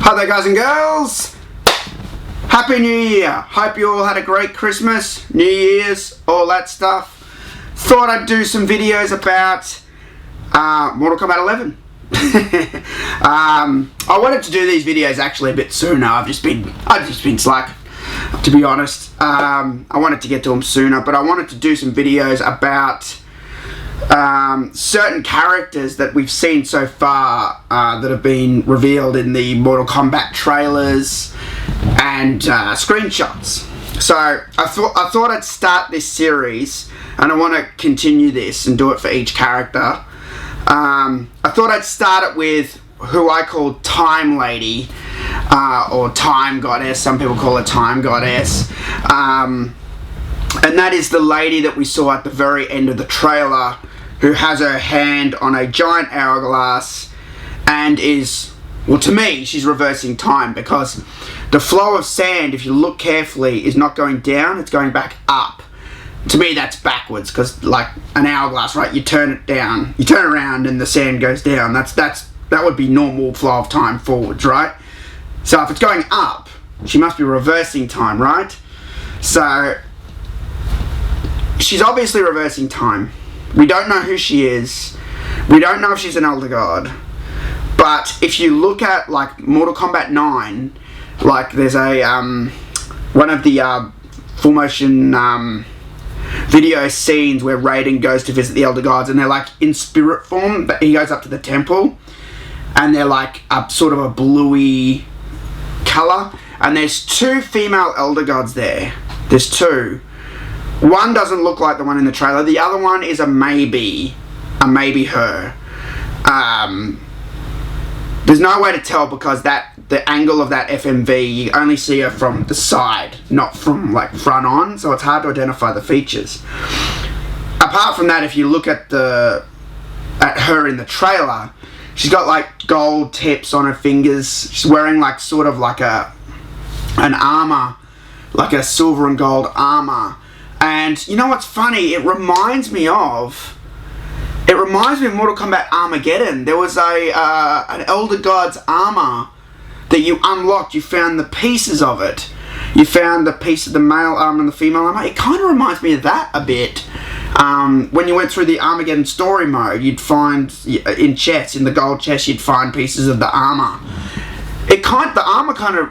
Hi there guys and girls, Happy New Year. Hope you all had a great Christmas, New Year's, all that stuff. Thought I'd do some videos about Mortal Kombat 11. I wanted to do these videos actually a bit sooner. I've just been slack, to be honest. I wanted to get to them sooner, but I wanted to do some videos about certain characters that we've seen so far that have been revealed in the Mortal Kombat trailers and screenshots. So I thought I'd start this series, and I want to continue this and do it for each character. I thought I'd start it with who I call Time Lady, or Time Goddess. Some people call her Time Goddess. And that is the lady that we saw at the very end of the trailer, who has her hand on a giant hourglass and is, well, to me, she's reversing time, because the flow of sand, if you look carefully, is not going down, it's going back up. To me, that's backwards, because like an hourglass, right, you turn it down, you turn around and the sand goes down. That would be normal flow of time forwards, right? So if it's going up, she must be reversing time, right? So she's obviously reversing time. We don't know who she is. We don't know if she's an Elder God. But if you look at like Mortal Kombat 9, like there's a one of the full motion video scenes where Raiden goes to visit the Elder Gods, and they're like in spirit form, but he goes up to the temple and they're like sort of a bluey colour, and there's two female Elder Gods there. There's two. One doesn't look like the one in the trailer. The other one is a maybe her. There's no way to tell, because the angle of that FMV, you only see her from the side, not from like front on, so it's hard to identify the features. Apart from that, if you look at her in the trailer, she's got like gold tips on her fingers. She's wearing like sort of like an armor, like a silver and gold armor. And you know what's funny? It reminds me of Mortal Kombat Armageddon. There was an Elder God's armor that you unlocked. You found the pieces of it. You found the piece of the male armor and the female armor. It kind of reminds me of that a bit. When you went through the Armageddon story mode, you'd find in chests, in the gold chest, you'd find pieces of the armor. The armor kind of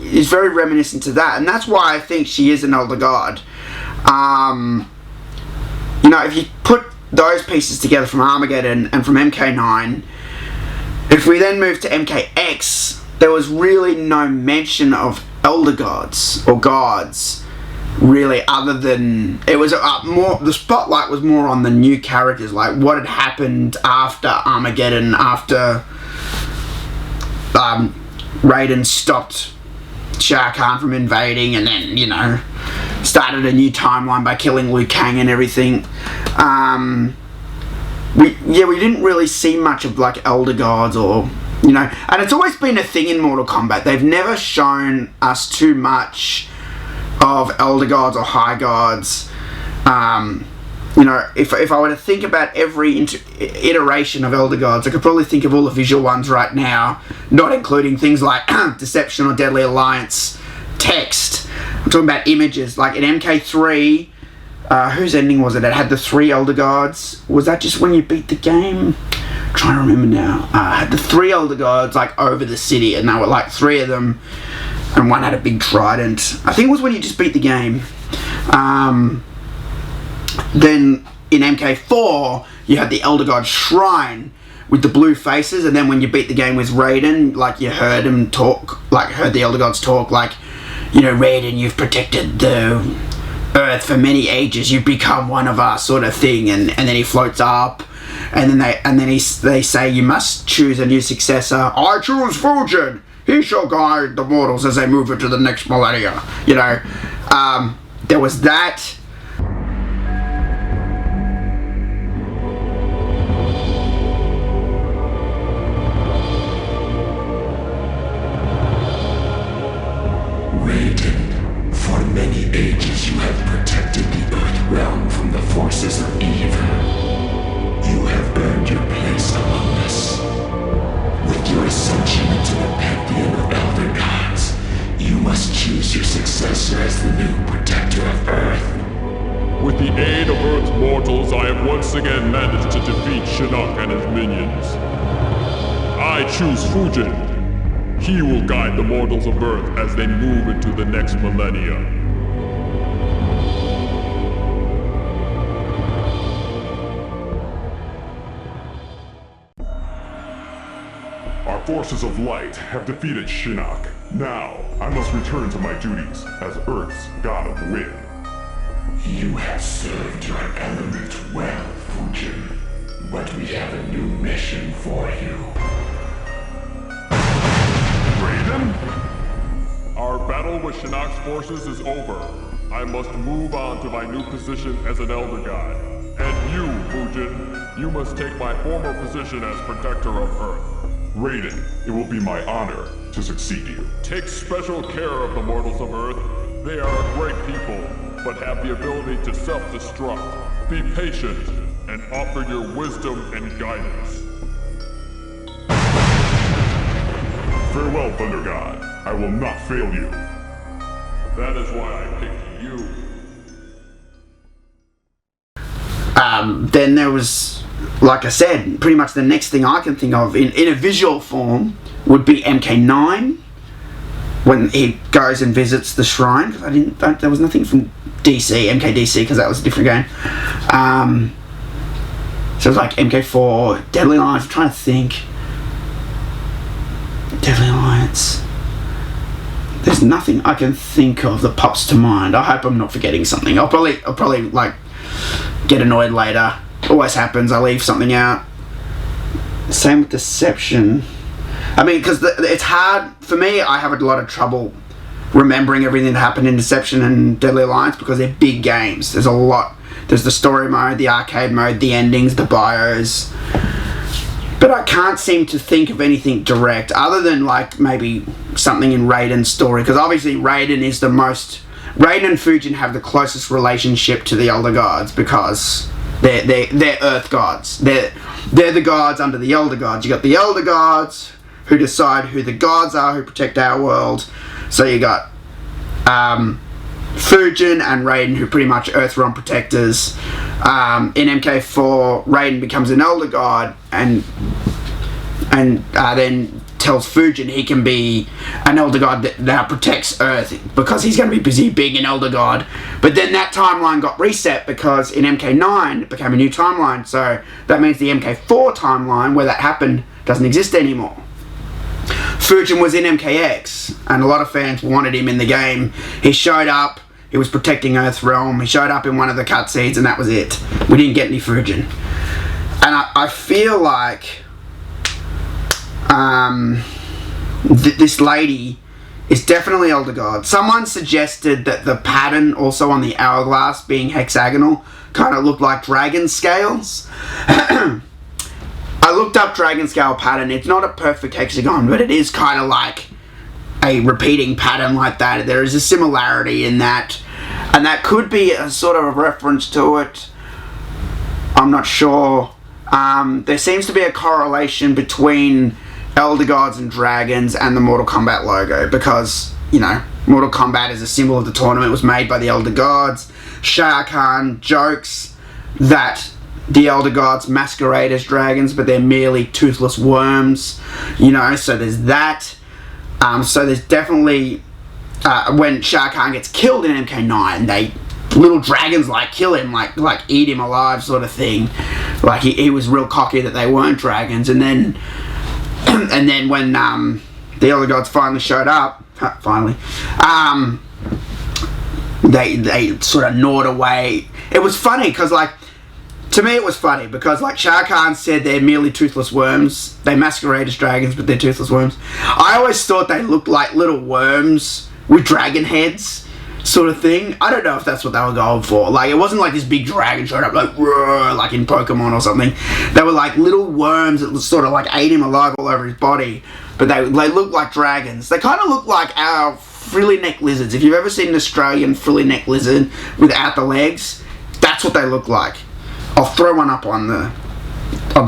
is very reminiscent to that, and that's why I think she is an Elder God. You know, if you put those pieces together from Armageddon and from MK9, if we then move to MKX, there was really no mention of Elder Gods or gods, really, other than it was more, the spotlight was more on the new characters, like what had happened after Armageddon, after Raiden stopped Shao Kahn from invading, and then, you know, started a new timeline by killing Liu Kang and everything. We didn't really see much of like Elder Gods, or, you know, and it's always been a thing in Mortal Kombat. They've never shown us too much of Elder Gods or High Gods. You know, if I were to think about every iteration of Elder Gods, I could probably think of all the visual ones right now, not including things like Deception or Deadly Alliance text. I'm talking about images. Like in MK3, whose ending was it? It had the 3 Elder Gods. Was that just when you beat the game? I'm trying to remember now. Had the 3 Elder Gods like over the city, and there were like 3 of them, and one had a big trident. I think it was when you just beat the game. Then in MK4, you had the Elder God Shrine with the blue faces, and then when you beat the game with Raiden, like you heard him talk, like heard the Elder Gods talk, like, you know, Raiden, you've protected the Earth for many ages, you've become one of us, sort of thing, and then he floats up, and then they say you must choose a new successor. I choose Fujin. He shall guide the mortals as they move into the next millennia. You know, there was that. Raiden, for many ages you have protected the Earth realm from the forces of evil. You have earned your place among us. With your ascension into the pantheon of must choose your successor as the new protector of Earth. With the aid of Earth's mortals, I have once again managed to defeat Shinnok and his minions. I choose Fujin. He will guide the mortals of Earth as they move into the next millennia. Our forces of light have defeated Shinnok. Now, I must return to my duties as Earth's God of Wind. You have served your element well, Fujin. But we have a new mission for you. Raiden? Our battle with Shinnok's forces is over. I must move on to my new position as an Elder God. And you, Fujin, you must take my former position as Protector of Earth. Raiden, it will be my honor to succeed you. Take special care of the mortals of Earth. They are great people, but have the ability to self-destruct. Be patient, and offer your wisdom and guidance. Farewell, Thunder God. I will not fail you. That is why I picked you. Then there was, like I said, pretty much the next thing I can think of in a visual form would be MK9 when he goes and visits the shrine. Because there was nothing from MKDC, because that was a different game. So it was like MK4, Deadly Alliance. I'm trying to think. Deadly Alliance. There's nothing I can think of that pops to mind. I hope I'm not forgetting something. I'll probably like get annoyed later. Always happens. I leave something out. Same with Deception. I mean, because it's hard for me. I have a lot of trouble remembering everything that happened in Deception and Deadly Alliance because they're big games. There's a lot. There's the story mode, the arcade mode, the endings, the bios. But I can't seem to think of anything direct other than like maybe something in Raiden's story, because obviously Raiden is the most. Raiden and Fujin have the closest relationship to the Elder Gods because they're Earth Gods. They're the gods under the Elder Gods. You got the Elder Gods who decide who the gods are who protect our world. So you got Fujin and Raiden, who pretty much Earthrealm protectors. In MK4, Raiden becomes an Elder God and then tells Fujin he can be an Elder God that protects Earth because he's going to be busy being an Elder God. But then that timeline got reset because in MK9 it became a new timeline. So that means the MK4 timeline where that happened doesn't exist anymore. Fujin was in MKX and a lot of fans wanted him in the game. He showed up. He was protecting Earthrealm. He showed up in one of the cutscenes and that was it. We didn't get any Fujin. And I feel like this lady is definitely Elder God. Someone suggested that the pattern also on the hourglass being hexagonal kind of looked like dragon scales. I looked up dragon scale pattern. It's not a perfect hexagon, but it is kind of like a repeating pattern like that. There is a similarity in that, and that could be a sort of a reference to it. I'm not sure. There seems to be a correlation between Elder Gods and Dragons and the Mortal Kombat logo because, you know, Mortal Kombat is a symbol of the tournament. It was made by the Elder Gods. Shah Kahn jokes that the Elder Gods masquerade as dragons, but they're merely toothless worms, you know, so there's that. So there's definitely, when Shah Kahn gets killed in MK9, little dragons like kill him, like eat him alive sort of thing. Like he was real cocky that they weren't dragons, and then when the Elder Gods finally showed up, they sort of gnawed away. It was funny because to me it was funny because Shah Kahn said they're merely toothless worms. They masquerade as dragons, but they're toothless worms. I always thought they looked like little worms with dragon heads sort of thing. I don't know if that's what they were going for. Like, it wasn't like this big dragon showed up like in Pokemon or something. They were like little worms that sort of like ate him alive all over his body, but they looked like dragons. They kind of look like our frilly neck lizards. If you've ever seen an Australian frilly neck lizard without the legs, that's what they look like. I'll throw one up on the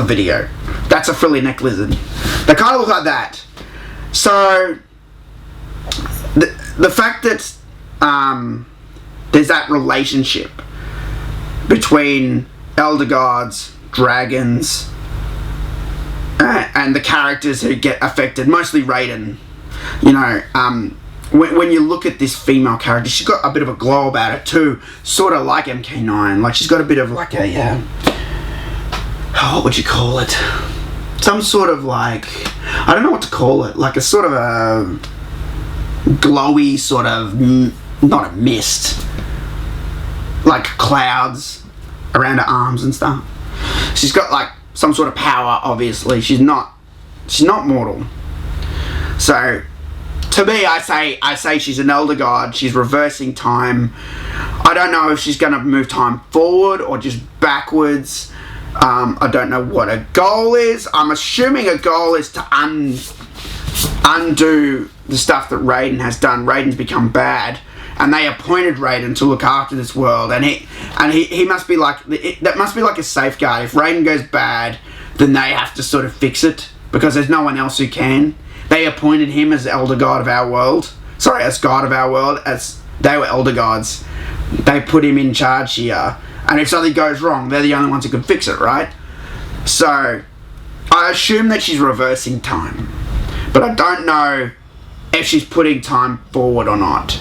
video. That's a frilly neck lizard. They kind of look like that. So the fact that there's that relationship between elder gods, dragons, and the characters who get affected, mostly Raiden. You know, when you look at this female character, she's got a bit of a glow about her too, sort of like MK9. Like, she's got a bit of like a, what would you call it? Some sort of like, I don't know what to call it, like a sort of a glowy sort of, not a mist, like clouds around her arms and stuff. She's got like some sort of power, obviously. She's not mortal. So to me, I say she's an elder god. She's reversing time. I don't know if she's going to move time forward or just backwards. I don't know what her goal is. I'm assuming her goal is to undo the stuff that Raiden has done. Raiden's become bad, and they appointed Raiden to look after this world, and he must be like, that must be like a safeguard. If Raiden goes bad, then they have to sort of fix it, because there's no one else who can. They appointed him as elder god of our world. Sorry, as god of our world, as they were elder gods. They put him in charge here, and if something goes wrong, they're the only ones who can fix it, right? So I assume that she's reversing time, but I don't know if she's putting time forward or not.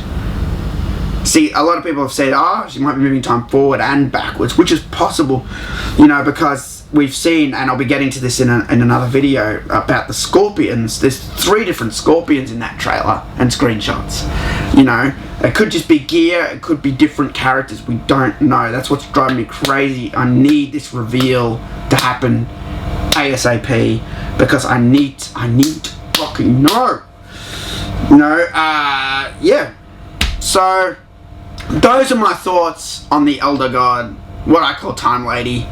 See, a lot of people have said, she might be moving time forward and backwards, which is possible, you know, because we've seen, and I'll be getting to this in another video about the scorpions. There's 3 different scorpions in that trailer and screenshots. You know, it could just be gear, it could be different characters. We don't know. That's what's driving me crazy. I need this reveal to happen ASAP, because I need to fucking know. You know, yeah. So those are my thoughts on the elder god, what I call time lady,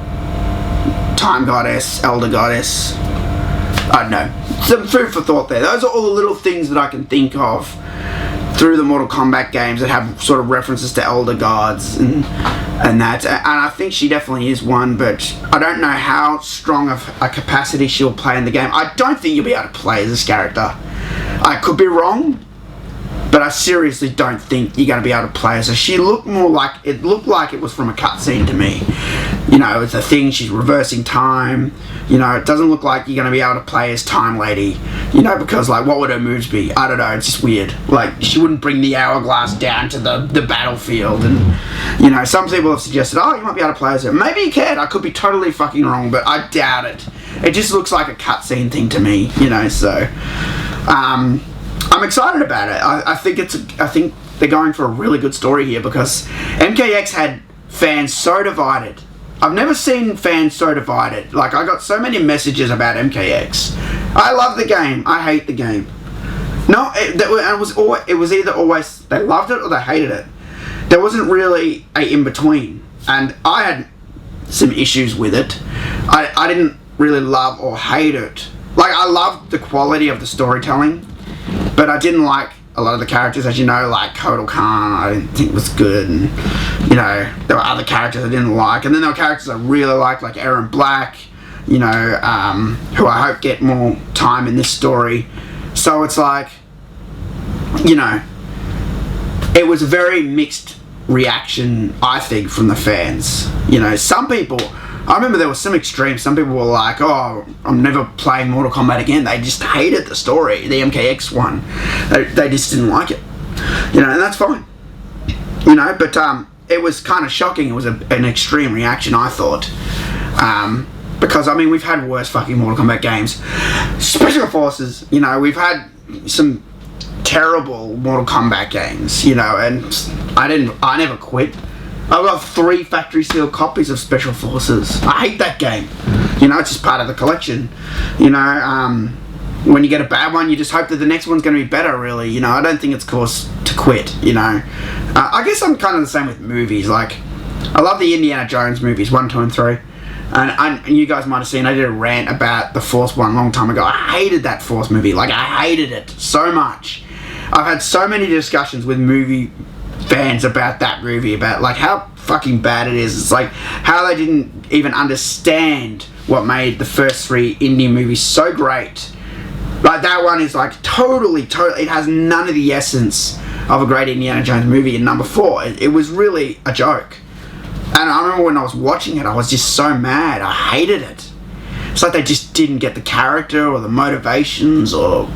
time goddess, elder goddess. I don't know, some food for thought there. Those are all the little things that I can think of through the Mortal Kombat games that have sort of references to elder gods and that. And I think she definitely is one, but I don't know how strong of a capacity she'll play in the game. I don't think you'll be able to play as this character. I could be wrong, but I seriously don't think you're going to be able to play as her. She looked more like, it looked like it was from a cutscene to me. You know, it's a thing, she's reversing time. You know, it doesn't look like you're going to be able to play as Time Lady. You know, because, like, what would her moves be? I don't know, it's just weird. Like, she wouldn't bring the hourglass down to the battlefield. And, you know, some people have suggested, you might be able to play as her. Maybe you can. I could be totally fucking wrong, but I doubt it. It just looks like a cutscene thing to me, you know, so... I'm excited about it. I think they're going for a really good story here, because MKX had fans so divided. I've never seen fans so divided. Like, I got so many messages about MKX. I love the game. I hate the game. No, it was either always they loved it or they hated it. There wasn't really a in between, and I had some issues with it. I didn't really love or hate it. Like, I loved the quality of the storytelling, but I didn't like a lot of the characters, as you know, like Kotal Khan, I didn't think was good, and, you know, there were other characters I didn't like, and then there were characters I really liked, like Aaron Black, you know, who I hope get more time in this story. So it's like, you know, it was a very mixed reaction, I think, from the fans. You know, some people... I remember there was some extremes. Some people were like, I'm never playing Mortal Kombat again. They just hated the story, the MKX one. They just didn't like it. You know, and that's fine. You know, but it was kind of shocking. It was an extreme reaction, I thought. Because, I mean, we've had worse fucking Mortal Kombat games. Special Forces, you know, we've had some terrible Mortal Kombat games, you know, and I never quit. I've got 3 factory sealed copies of Special Forces. I hate that game. You know, it's just part of the collection. You know, when you get a bad one, you just hope that the next one's going to be better, really. You know, I don't think it's cause to quit, you know. I guess I'm kind of the same with movies. Like, I love the Indiana Jones movies, 1, 2, and 3. And you guys might have seen, I did a rant about the Force one a long time ago. I hated that Force movie. Like, I hated it so much. I've had so many discussions with movie fans about that movie, about like how fucking bad it is. It's like how they didn't even understand what made the first 3 indie movies so great. Like, that one is like totally, it has none of the essence of a great Indiana Jones movie in number 4. It was really a joke. And I remember when I was watching it, I was just so mad. I hated it. It's like they just didn't get the character or the motivations or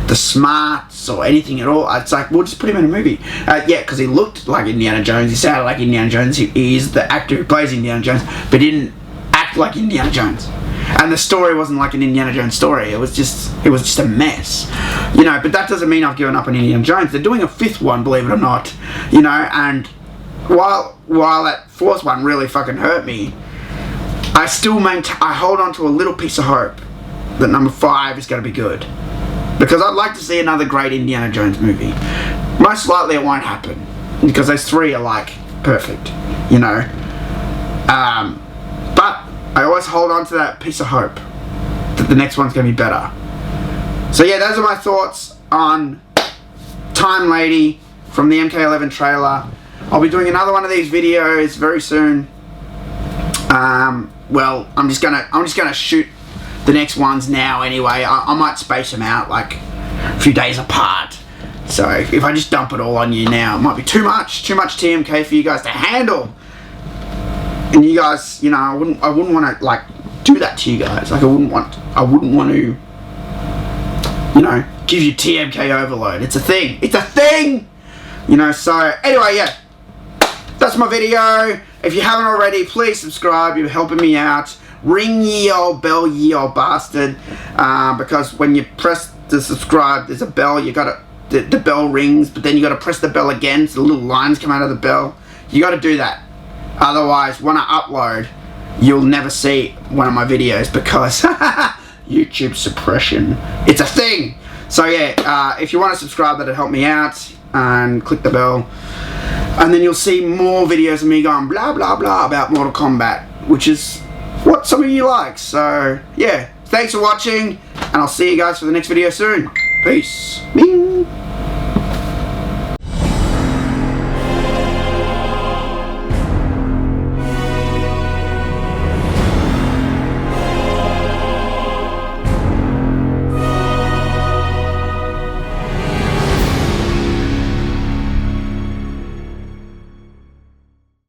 the smarts or anything at all. It's like, we'll just put him in a movie. Yeah, because he looked like Indiana Jones. He sounded like Indiana Jones. He is the actor who plays Indiana Jones, but he didn't act like Indiana Jones. And the story wasn't like an Indiana Jones story. It was just a mess. You know, but that doesn't mean I've given up on Indiana Jones. They're doing a 5th one, believe it or not. You know, and while that 4th one really fucking hurt me, I still I hold on to a little piece of hope that number 5 is going to be good. Because I'd like to see another great Indiana Jones movie. Most likely it won't happen, because those 3 are like perfect, you know. But I always hold on to that piece of hope that the next one's going to be better. So yeah, those are my thoughts on Time Lady from the MK11 trailer. I'll be doing another one of these videos very soon. Well, I'm just gonna shoot the next ones now anyway. I might space them out like a few days apart. So if I just dump it all on you now, it might be too much TMK for you guys to handle. And you guys, you know, I wouldn't want to like do that to you guys. Like I wouldn't want to, you know, give you TMK overload. It's a thing. It's a thing. You know. So anyway, yeah, that's my video. If you haven't already, please subscribe. You're helping me out. Ring ye old bell, ye old bastard. Because when you press the subscribe, there's a bell. You gotta the bell rings, but then you gotta press the bell again, so the little lines come out of the bell. You gotta do that. Otherwise, when I upload, you'll never see one of my videos because YouTube suppression. It's a thing. So yeah, if you want to subscribe, that'll help me out, and click the bell. And then you'll see more videos of me going blah blah blah about Mortal Kombat, which is what some of you like. So yeah, thanks for watching, and I'll see you guys for the next video soon. Peace. Bing.